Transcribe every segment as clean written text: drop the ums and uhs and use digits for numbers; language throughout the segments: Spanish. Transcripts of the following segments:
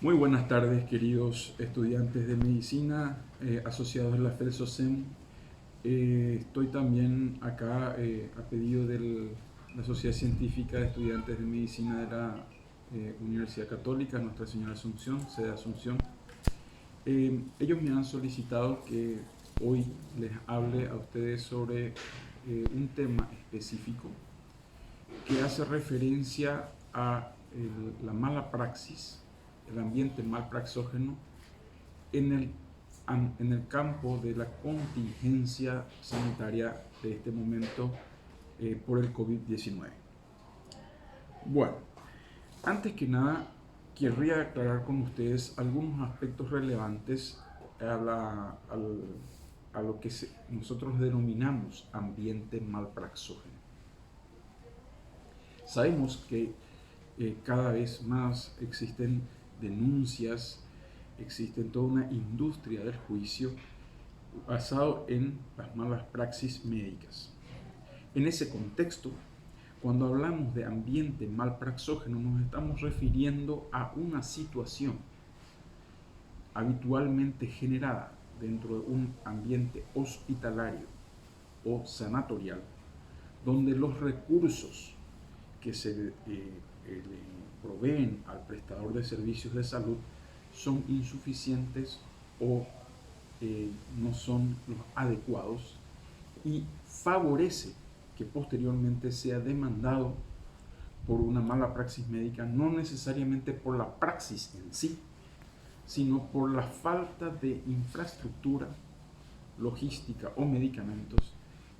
Muy buenas tardes, queridos estudiantes de medicina asociados a la FELSOCEM. Estoy también acá a pedido de la Sociedad Científica de Estudiantes de Medicina de la Universidad Católica, Nuestra Señora Asunción, sede Asunción. Ellos me han solicitado que hoy les hable a ustedes sobre un tema específico que hace referencia a la mala praxis, el ambiente malpraxógeno en el campo de la contingencia sanitaria de este momento por el COVID-19. Bueno, antes que nada, querría aclarar con ustedes algunos aspectos relevantes a lo que nosotros denominamos ambiente malpraxógeno. Sabemos que cada vez más existen denuncias, existe toda una industria del juicio basado en las malas praxis médicas. En ese contexto, cuando hablamos de ambiente malpraxógeno, nos estamos refiriendo a una situación habitualmente generada dentro de un ambiente hospitalario o sanatorial, donde los recursos que se le proveen al prestador de servicios de salud son insuficientes o no son los adecuados y favorece que posteriormente sea demandado por una mala praxis médica, no necesariamente por la praxis en sí, sino por la falta de infraestructura, logística o medicamentos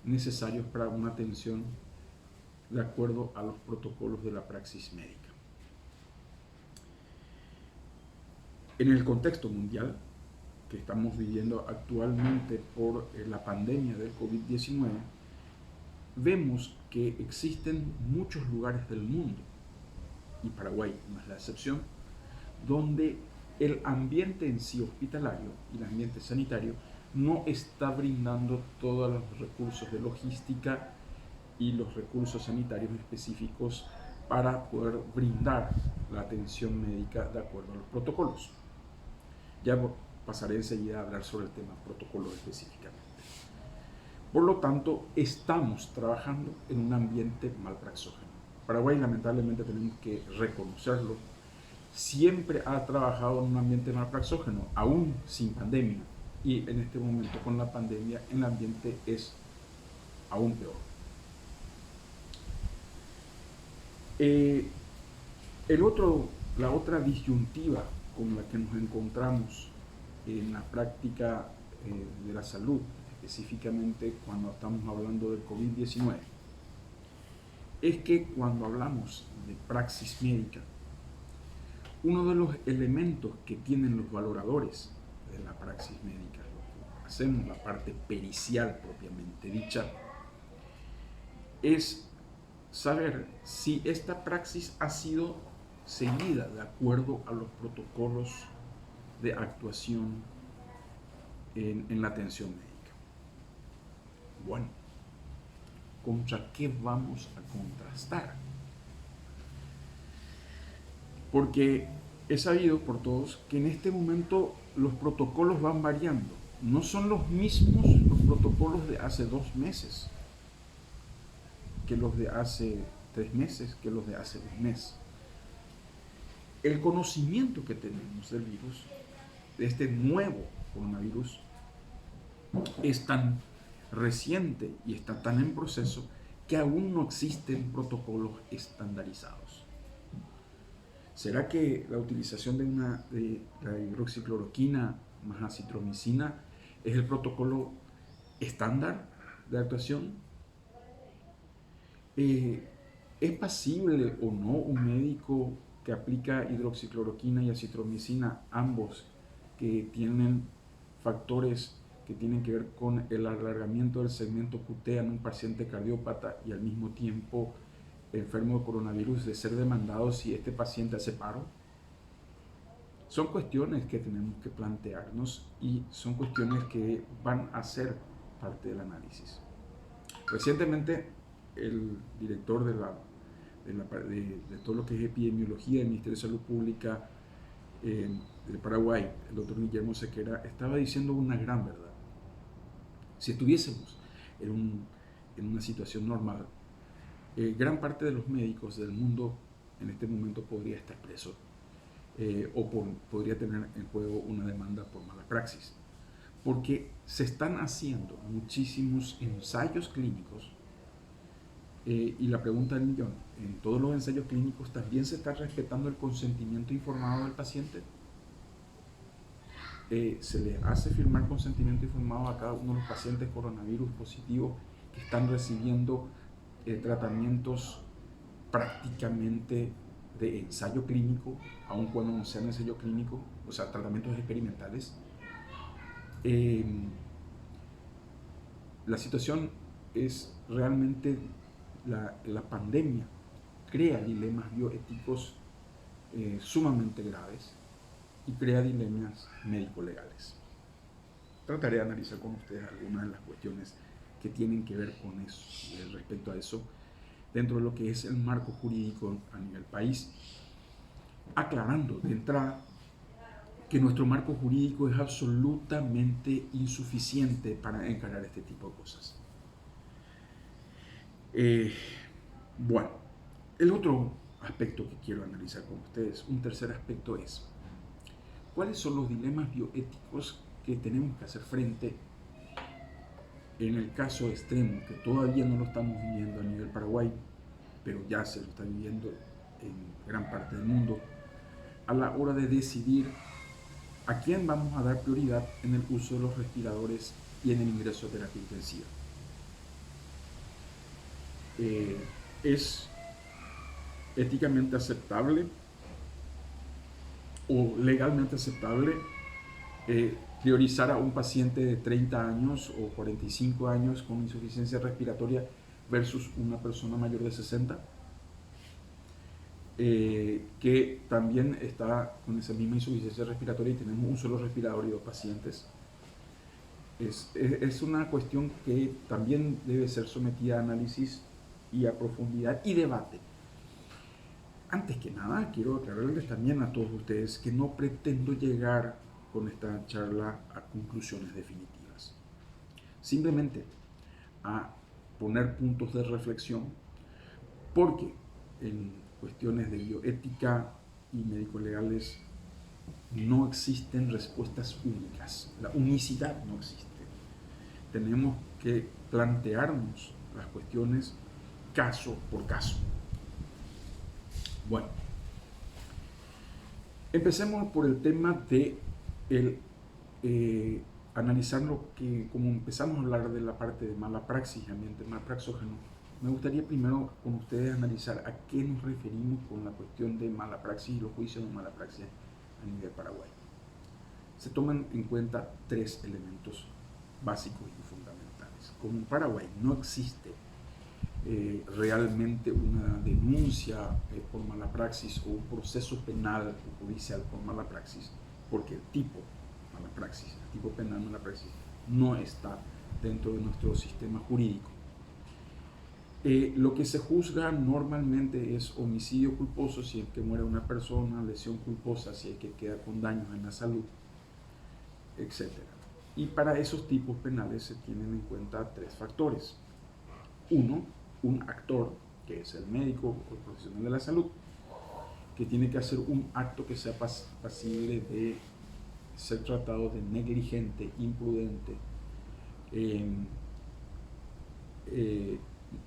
necesarios para una atención de acuerdo a los protocolos de la praxis médica. En el contexto mundial que estamos viviendo actualmente por la pandemia del COVID-19, vemos que existen muchos lugares del mundo, y Paraguay no es la excepción, donde el ambiente en sí hospitalario y el ambiente sanitario no está brindando todos los recursos de logística y los recursos sanitarios específicos para poder brindar la atención médica de acuerdo a los protocolos. Ya pasaré enseguida a hablar sobre el tema protocolo específicamente. Por lo tanto, estamos trabajando en un ambiente malpraxógeno. Paraguay, lamentablemente, tenemos que reconocerlo, siempre ha trabajado en un ambiente malpraxógeno, aún sin pandemia. Y en este momento, con la pandemia, el ambiente es aún peor. La otra disyuntiva con la que nos encontramos en la práctica de la salud, específicamente cuando estamos hablando del COVID-19, es que cuando hablamos de praxis médica, uno de los elementos que tienen los valoradores de la praxis médica, lo que hacemos, la parte pericial propiamente dicha, es saber si esta praxis ha sido seguida de acuerdo a los protocolos de actuación en la atención médica. Bueno, ¿contra qué vamos a contrastar? Porque es sabido por todos que en este momento los protocolos van variando. No son los mismos los protocolos de hace 2 meses que los de hace 3 meses, que los de hace 1 mes. El conocimiento que tenemos del virus, de este nuevo coronavirus, es tan reciente y está tan en proceso que aún no existen protocolos estandarizados. ¿Será que la utilización de la hidroxicloroquina más acitromicina es el protocolo estándar de actuación? ¿Es pasible o no un médico que aplica hidroxicloroquina y acitromicina, ambos que tienen factores que tienen que ver con el alargamiento del segmento cutea en un paciente cardiópata y al mismo tiempo enfermo de coronavirus, de ser demandado si este paciente hace paro? Son cuestiones que tenemos que plantearnos y son cuestiones que van a ser parte del análisis. Recientemente, el director de todo lo que es epidemiología del Ministerio de Salud Pública de Paraguay, el doctor Guillermo Sequera, estaba diciendo una gran verdad. Si estuviésemos en una situación normal, gran parte de los médicos del mundo en este momento podría estar preso podría tener en juego una demanda por mala praxis, porque se están haciendo muchísimos ensayos clínicos y la pregunta del millón, ¿en todos los ensayos clínicos también se está respetando el consentimiento informado del paciente? Se le hace firmar consentimiento informado a cada uno de los pacientes coronavirus positivos que están recibiendo tratamientos prácticamente de ensayo clínico, aun cuando no sean ensayo clínico, o sea, tratamientos experimentales. La situación es realmente, la pandemia crea dilemas bioéticos sumamente graves y crea dilemas médico-legales. Trataré de analizar con ustedes algunas de las cuestiones que tienen que ver con eso, respecto a eso, dentro de lo que es el marco jurídico a nivel país, aclarando de entrada que nuestro marco jurídico es absolutamente insuficiente para encarar este tipo de cosas. Bueno, el otro aspecto que quiero analizar con ustedes, un tercer aspecto es, ¿cuáles son los dilemas bioéticos que tenemos que hacer frente en el caso extremo, que todavía no lo estamos viviendo a nivel Paraguay, pero ya se lo está viviendo en gran parte del mundo, a la hora de decidir a quién vamos a dar prioridad en el uso de los respiradores y en el ingreso a terapia intensiva? ¿Es éticamente aceptable o legalmente aceptable priorizar a un paciente de 30 años o 45 años con insuficiencia respiratoria versus una persona mayor de 60? Que también está con esa misma insuficiencia respiratoria y tenemos un solo respirador y 2 pacientes. Es una cuestión que también debe ser sometida a análisis y a profundidad y debate. Antes que nada, quiero aclararles también a todos ustedes que no pretendo llegar con esta charla a conclusiones definitivas. Simplemente a poner puntos de reflexión, porque en cuestiones de bioética y médico-legales no existen respuestas únicas. La unicidad no existe. Tenemos que plantearnos las cuestiones caso por caso. Bueno, empecemos por el tema de analizar lo que, como empezamos a hablar de la parte de mala praxis, ambiente malpraxógeno, me gustaría primero con ustedes analizar a qué nos referimos con la cuestión de mala praxis y los juicios de mala praxis a nivel Paraguay. Se toman en cuenta 3 elementos básicos y fundamentales. Como en Paraguay no existe realmente una denuncia por mala praxis o un proceso penal o judicial por mala praxis, porque el tipo mala praxis, el tipo penal mala praxis no está dentro de nuestro sistema jurídico. Lo que se juzga normalmente es homicidio culposo si es que muere una persona, lesión culposa si es que queda con daños en la salud, etc. Y para esos tipos penales se tienen en cuenta 3 factores. Uno, un actor, que es el médico o el profesional de la salud, que tiene que hacer un acto que sea pasible de ser tratado de negligente, imprudente,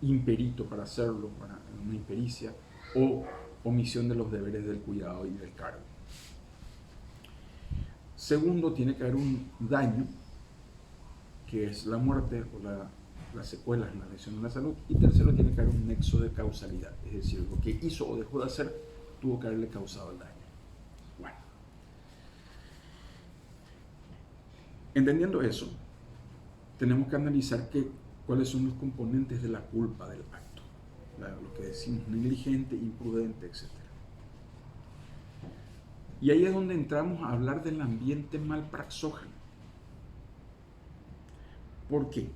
imperito para hacerlo, para una impericia, o omisión de los deberes del cuidado y del cargo. Segundo, tiene que haber un daño, que es la muerte o las secuelas en la lesión de la salud. Y tercero, tiene que haber un nexo de causalidad, es decir, lo que hizo o dejó de hacer tuvo que haberle causado el daño. Bueno, entendiendo eso, tenemos que analizar cuáles son los componentes de la culpa del acto, lo que decimos negligente, imprudente, etc. Y ahí es donde entramos a hablar del ambiente malpraxógeno. ¿Por qué?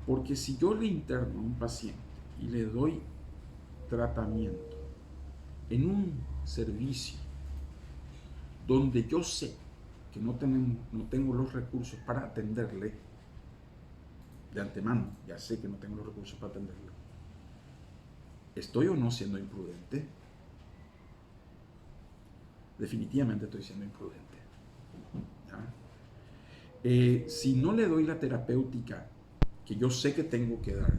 Porque si yo le interno a un paciente y le doy tratamiento en un servicio donde yo sé que no tengo los recursos para atenderle de antemano, ya sé que no tengo los recursos para atenderle, ¿estoy o no siendo imprudente? Definitivamente estoy siendo imprudente. Si no le doy la terapéutica que yo sé que tengo que dar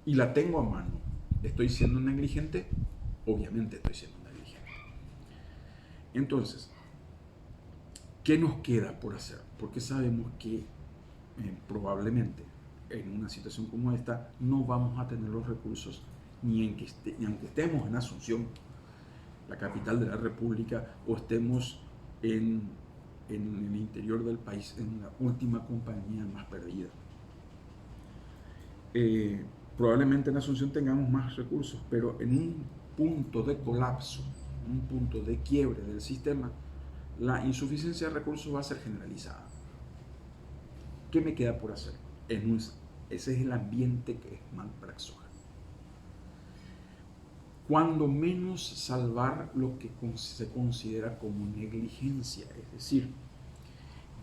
y la tengo a mano, ¿estoy siendo negligente? Obviamente estoy siendo negligente. Entonces, ¿qué nos queda por hacer? Porque sabemos que probablemente en una situación como esta no vamos a tener los recursos ni aunque estemos en Asunción, la capital de la República, o estemos en el interior del país, en la última compañía más perdida. Probablemente en Asunción tengamos más recursos, pero en un punto de colapso, en un punto de quiebre del sistema, la insuficiencia de recursos va a ser generalizada. ¿Qué me queda por hacer? Ese es el ambiente que es malpraxógeno. Cuando menos salvar lo que se considera como negligencia, es decir,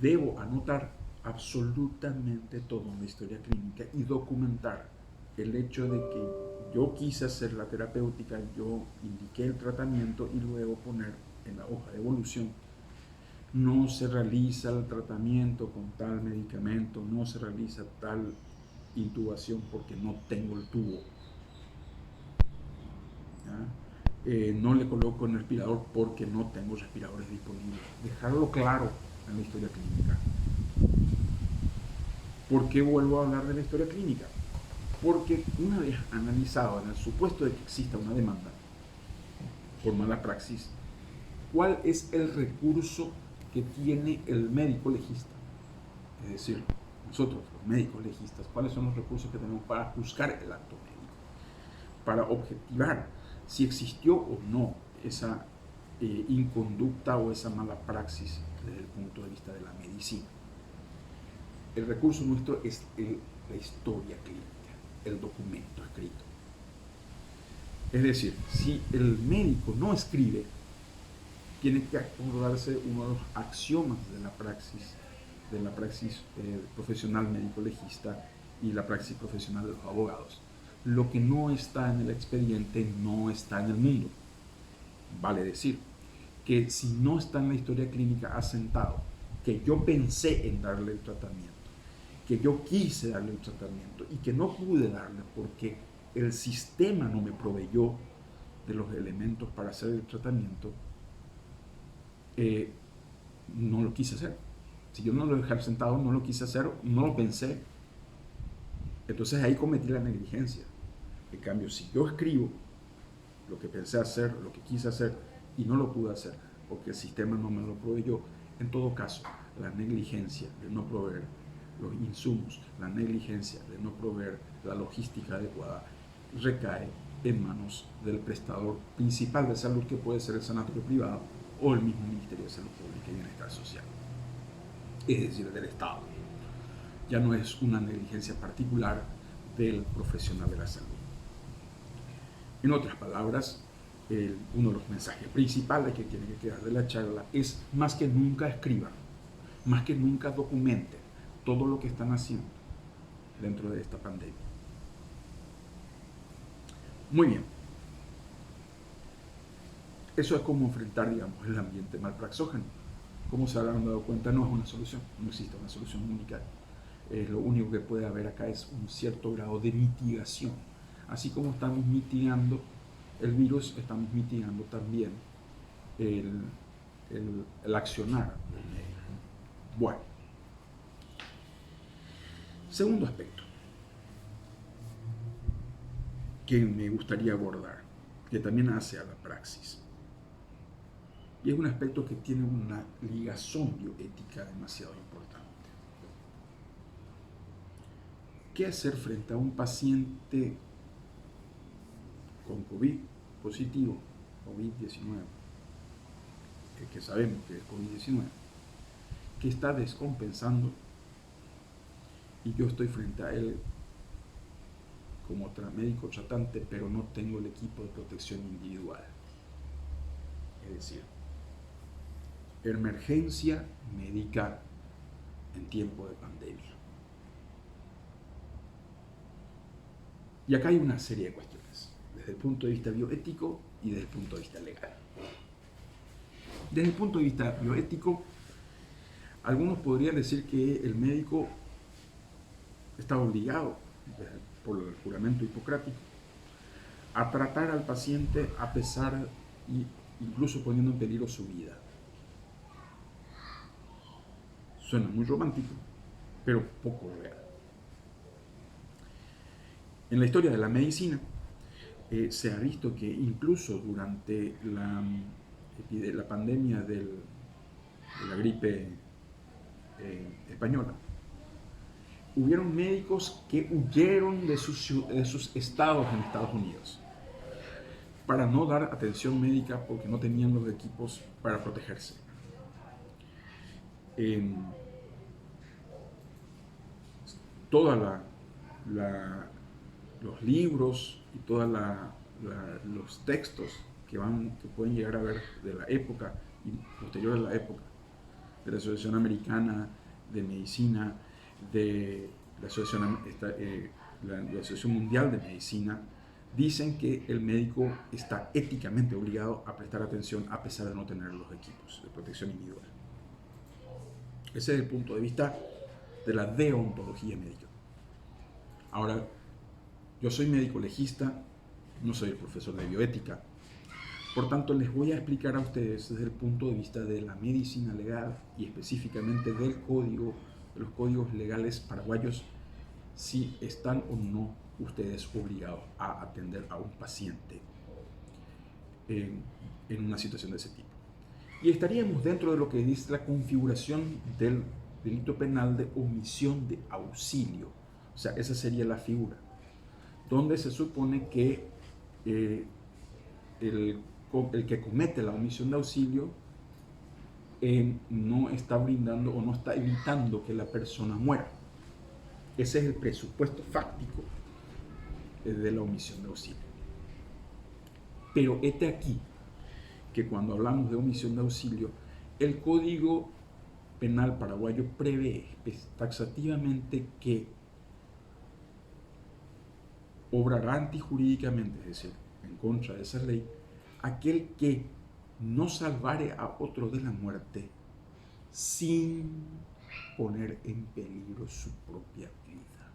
debo anotar absolutamente todo en la historia clínica y documentar el hecho de que yo quise hacer la terapéutica, yo indiqué el tratamiento y luego poner en la hoja de evolución: no se realiza el tratamiento con tal medicamento, no se realiza tal intubación porque no tengo el tubo. No le coloco el respirador porque no tengo respiradores disponibles. Dejarlo claro en la historia clínica. ¿Por qué vuelvo a hablar de la historia clínica? Porque una vez analizado, en el supuesto de que exista una demanda por mala praxis, ¿cuál es el recurso que tiene el médico legista? Es decir, nosotros, los médicos legistas, ¿cuáles son los recursos que tenemos para juzgar el acto médico? Para objetivar si existió o no esa inconducta o esa mala praxis desde el punto de vista de la medicina. El recurso nuestro es la historia clínica, el documento escrito. Es decir, si el médico no escribe, tiene que acordarse uno de los axiomas de la praxis profesional médico-legista y la praxis profesional de los abogados. Lo que no está en el expediente no está en el mundo. Vale decir que si no está en la historia clínica asentado que yo pensé en darle el tratamiento, que yo quise darle el tratamiento y que no pude darle porque el sistema no me proveyó de los elementos para hacer el tratamiento, no lo quise hacer. Si yo no lo dejé sentado, no lo quise hacer, no lo pensé, entonces ahí cometí la negligencia. En cambio, si yo escribo lo que pensé hacer, lo que quise hacer y no lo pude hacer porque el sistema no me lo proveyó, en todo caso, la negligencia de no proveer los insumos, la negligencia de no proveer la logística adecuada, recae en manos del prestador principal de salud, que puede ser el sanatorio privado o el mismo Ministerio de Salud Pública y Bienestar Social, es decir, del Estado. Ya no es una negligencia particular del profesional de la salud. En otras palabras, uno de los mensajes principales que tiene que quedar de la charla es: más que nunca escriban, más que nunca documenten todo lo que están haciendo dentro de esta pandemia. Muy bien. Eso es como enfrentar, digamos, el ambiente malpraxógeno. Como se habrán dado cuenta, no es una solución, no existe una solución única. Lo único que puede haber acá es un cierto grado de mitigación. Así como estamos mitigando el virus, estamos mitigando también el accionar del médico. Bueno, segundo aspecto que me gustaría abordar, que también hace a la praxis, y es un aspecto que tiene una ligazón bioética demasiado importante. ¿Qué hacer frente a un paciente con COVID positivo, COVID-19, que sabemos que es COVID-19, que está descompensando y yo estoy frente a él como médico tratante, pero no tengo el equipo de protección individual? es decir, emergencia médica en tiempo de pandemia. Y acá hay una serie de cuestiones, desde el punto de vista bioético y desde el punto de vista legal. Desde el punto de vista bioético, algunos podrían decir que el médico está obligado, por el juramento hipocrático, a tratar al paciente a pesar incluso poniendo en peligro su vida. Suena muy romántico, pero poco real. En la historia de la medicina se ha visto que incluso durante la pandemia de la gripe española, hubieron médicos que huyeron de sus estados en Estados Unidos para no dar atención médica porque no tenían los equipos para protegerse. Toda los libros y todos los textos que pueden llegar a ver de la época y posterior a la época, de la Asociación Americana de Medicina, de la Asociación Mundial de Medicina, dicen que el médico está éticamente obligado a prestar atención a pesar de no tener los equipos de protección individual. Ese es el punto de vista de la deontología médica. Ahora, yo soy médico legista, no soy el profesor de bioética, por tanto les voy a explicar a ustedes desde el punto de vista de la medicina legal y específicamente de los códigos legales paraguayos, si están o no ustedes obligados a atender a un paciente en una situación de ese tipo. Y estaríamos dentro de lo que dice la configuración del delito penal de omisión de auxilio. O sea, esa sería la figura, donde se supone que el que comete la omisión de auxilio no está brindando o no está evitando que la persona muera. Ese es el presupuesto fáctico de la omisión de auxilio. Pero este aquí, que cuando hablamos de omisión de auxilio, el Código Penal paraguayo prevé taxativamente que obrará antijurídicamente, es decir, en contra de esa ley, aquel que no salvare a otro de la muerte sin poner en peligro su propia vida.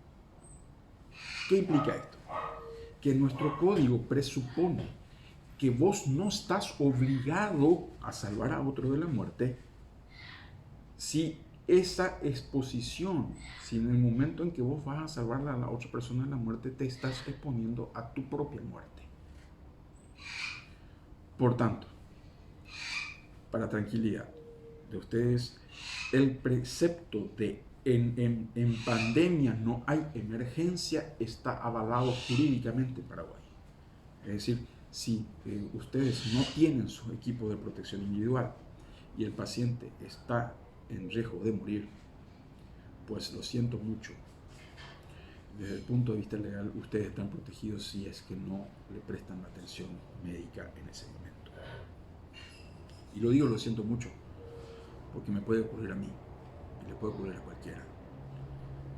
¿Qué implica esto? Que nuestro código presupone que vos no estás obligado a salvar a otro de la muerte si esa exposición, si en el momento en que vos vas a salvar a la otra persona de la muerte, te estás exponiendo a tu propia muerte. Por tanto, para tranquilidad de ustedes, el precepto de en pandemia no hay emergencia está avalado jurídicamente en Paraguay. Es decir, si ustedes no tienen su equipo de protección individual y el paciente está en riesgo de morir, pues lo siento mucho. Desde el punto de vista legal, ustedes están protegidos si es que no le prestan la atención médica en ese momento. Y lo digo, lo siento mucho, porque me puede ocurrir a mí y le puede ocurrir a cualquiera.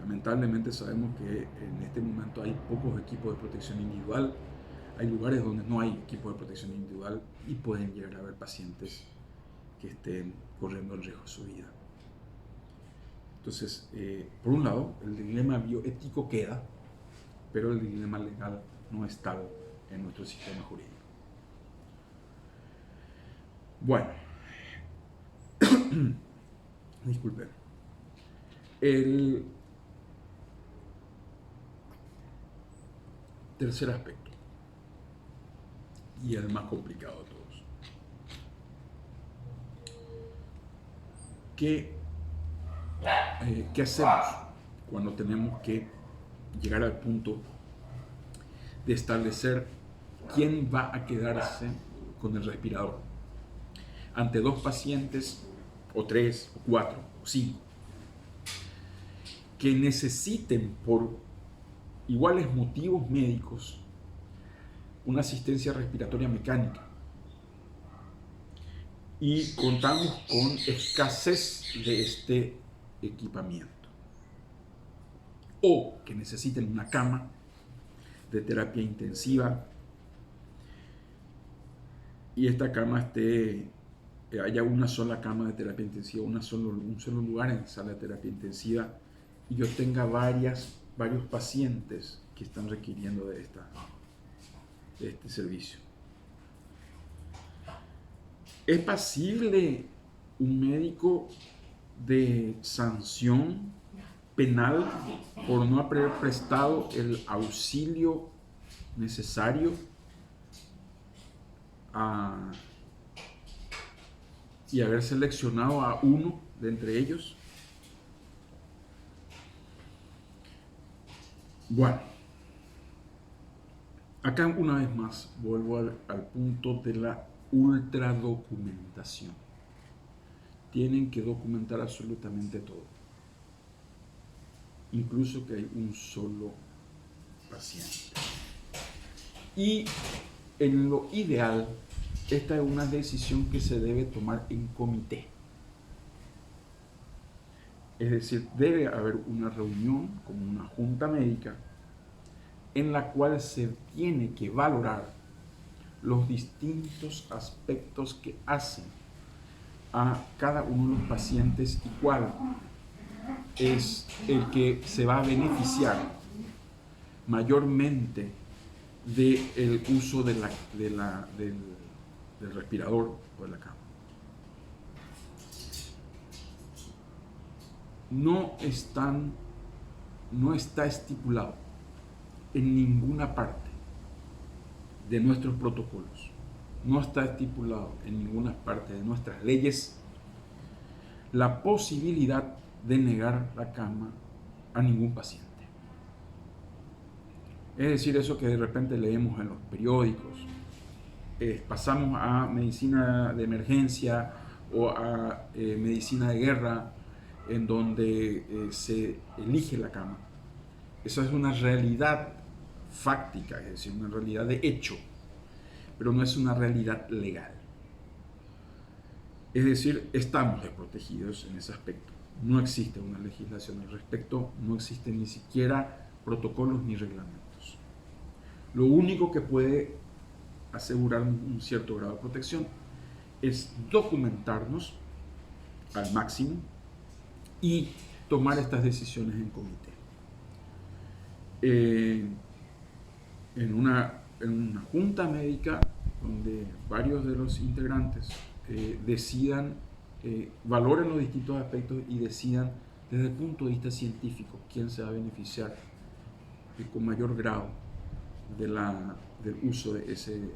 Lamentablemente sabemos que en este momento hay pocos equipos de protección individual, hay lugares donde no hay equipos de protección individual y pueden llegar a haber pacientes que estén corriendo el riesgo de su vida. Entonces, por un lado, el dilema bioético queda, pero el dilema legal no está en nuestro sistema jurídico. Bueno, disculpen. El tercer aspecto, y el más complicado de todos, ¿qué hacemos cuando tenemos que llegar al punto de establecer quién va a quedarse con el respirador ante dos pacientes, o tres, o cuatro, o cinco, que necesiten por iguales motivos médicos una asistencia respiratoria mecánica? y contamos con escasez de este equipamiento. O que necesiten una cama de terapia intensiva y esta cama haya una sola cama de terapia intensiva, un solo lugar en sala de terapia intensiva y yo tenga varios pacientes que están requiriendo de este servicio. ¿Es pasible un médico de sanción penal por no haber prestado el auxilio necesario y haber seleccionado a uno de entre ellos? Bueno, acá una vez más vuelvo al punto de la ultradocumentación. Tienen que documentar absolutamente todo, incluso que hay un solo paciente. Y en lo ideal, esta es una decisión que se debe tomar en comité. Es decir, debe haber una reunión como una junta médica en la cual se tiene que valorar los distintos aspectos que hacen a cada uno de los pacientes y cuál es el que se va a beneficiar mayormente del uso del respirador o de la cama. No está estipulado en ninguna parte de nuestros protocolos, no está estipulado en ninguna parte de nuestras leyes la posibilidad de negar la cama a ningún paciente. Es decir, eso que de repente leemos en los periódicos, pasamos a medicina de emergencia o a medicina de guerra, en donde se elige la cama. Esa es una realidad fáctica, es decir, una realidad de hecho, pero no es una realidad legal. Es decir, estamos desprotegidos en ese aspecto. No existe una legislación al respecto, no existen ni siquiera protocolos ni reglamentos. Lo único que puede asegurar un cierto grado de protección es documentarnos al máximo y tomar estas decisiones en comité. En una junta médica donde varios de los integrantes decidan, valoren los distintos aspectos y decidan desde el punto de vista científico quién se va a beneficiar con mayor grado del uso de ese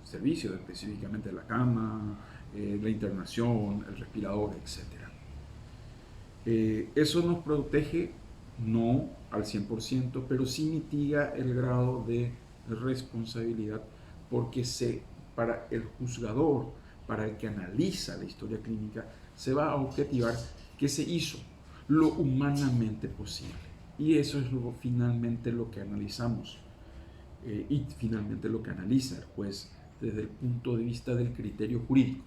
servicio, específicamente la cama, la internación, el respirador, etc. Eso nos protege no al 100%, pero sí mitiga el grado de responsabilidad porque para el juzgador, para el que analiza la historia clínica, se va a objetivar que se hizo lo humanamente posible. Y eso es finalmente lo que analizamos y finalmente lo que analiza el juez desde el punto de vista del criterio jurídico.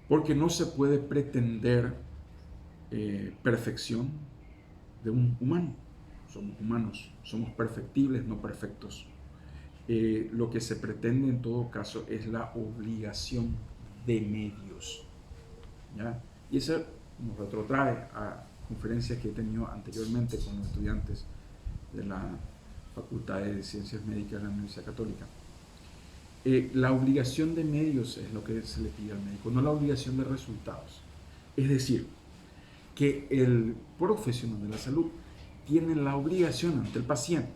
Porque no se puede pretender perfección de un humano. Somos humanos, somos perfectibles, no perfectos. Lo que se pretende en todo caso es la obligación de medios, ¿ya? Y eso nos retrotrae a conferencias que he tenido anteriormente con los estudiantes de la Facultad de Ciencias Médicas de la Universidad Católica. La obligación de medios es lo que se le pide al médico, no la obligación de resultados. Es decir, que el profesional de la salud tiene la obligación ante el paciente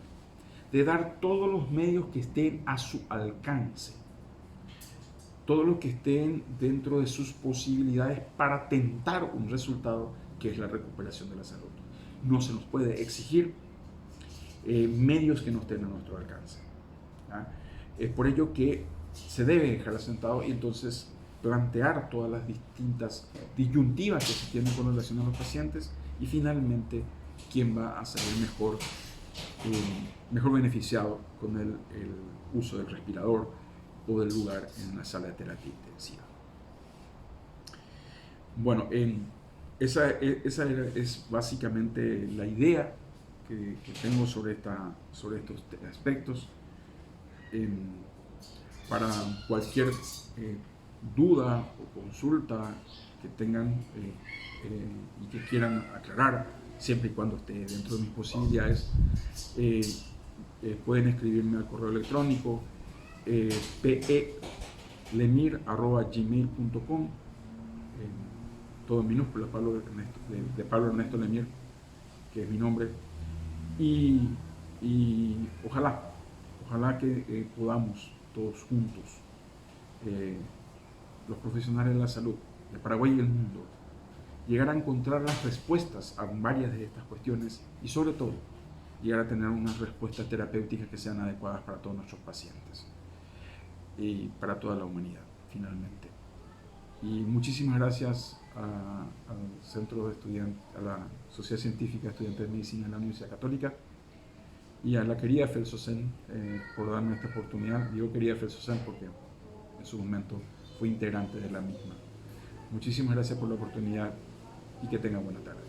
de dar todos los medios que estén a su alcance, todo lo que estén dentro de sus posibilidades para tentar un resultado que es la recuperación de la salud. No se nos puede exigir medios que no estén a nuestro alcance, ¿ya? Es por ello que se debe dejar asentado y entonces plantear todas las distintas disyuntivas que se tienen con relación a los pacientes y finalmente quién va a salir mejor beneficiado con el uso del respirador o del lugar en la sala de terapia intensiva. Bueno, esa es básicamente la idea que tengo sobre estos aspectos. Para cualquier duda o consulta que tengan y que quieran aclarar, siempre y cuando esté dentro de mis posibilidades, pueden escribirme al correo electrónico pelemir@gmail.com, todo en minúscula, de Pablo Ernesto Lemir, que es mi nombre, y ojalá que podamos todos juntos, los profesionales de la salud de Paraguay y el mundo, llegar a encontrar las respuestas a varias de estas cuestiones y sobre todo llegar a tener unas respuestas terapéuticas que sean adecuadas para todos nuestros pacientes y para toda la humanidad, finalmente. Y muchísimas gracias al Centro de Estudiantes, a la Sociedad Científica de Estudiantes de Medicina de la Universidad Católica y a la querida Felsosen por darme esta oportunidad. Digo querida Felsosen porque en su momento fui integrante de la misma. Muchísimas gracias por la oportunidad y que tengan buena tarde.